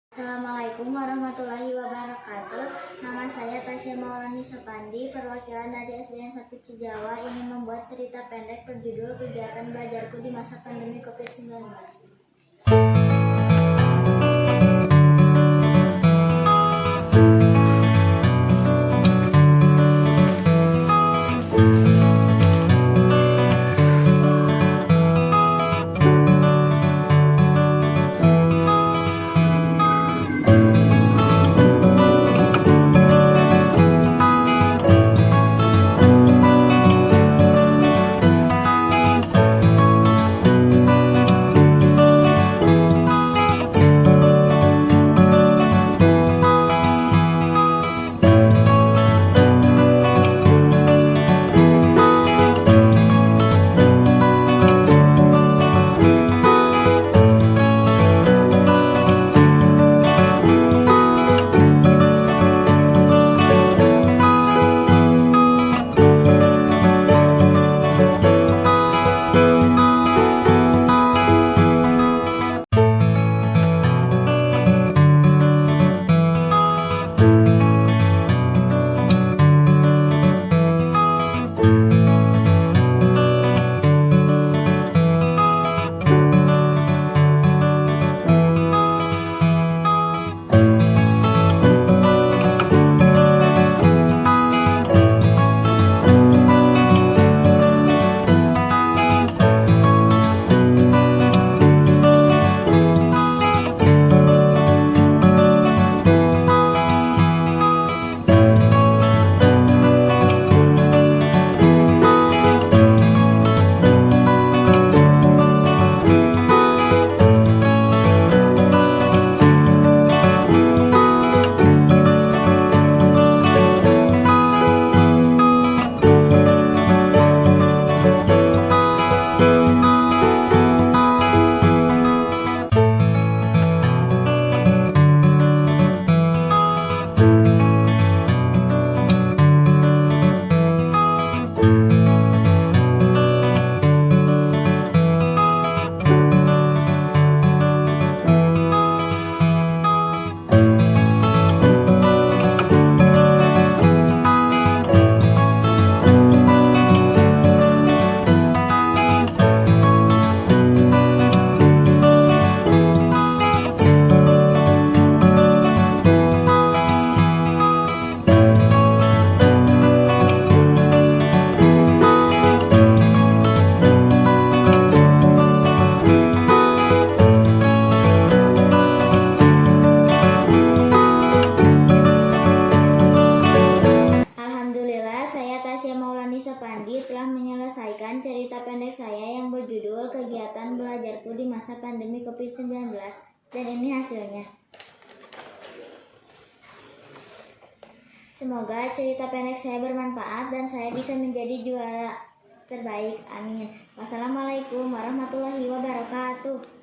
Assalamualaikum warahmatullahi wabarakatuh. Nama saya Tasya Maulani Sapandi, perwakilan dari SDN 1 Cijawa, ingin membuat cerita pendek berjudul Kegiatan Belajarku di Masa Pandemi COVID-19. Tasya Maulani Sapandi telah menyelesaikan cerita pendek saya yang berjudul Kegiatan Belajarku di Masa Pandemi COVID-19, dan ini hasilnya. Semoga cerita pendek saya bermanfaat dan saya bisa menjadi juara terbaik. Amin. Wassalamualaikum warahmatullahi wabarakatuh.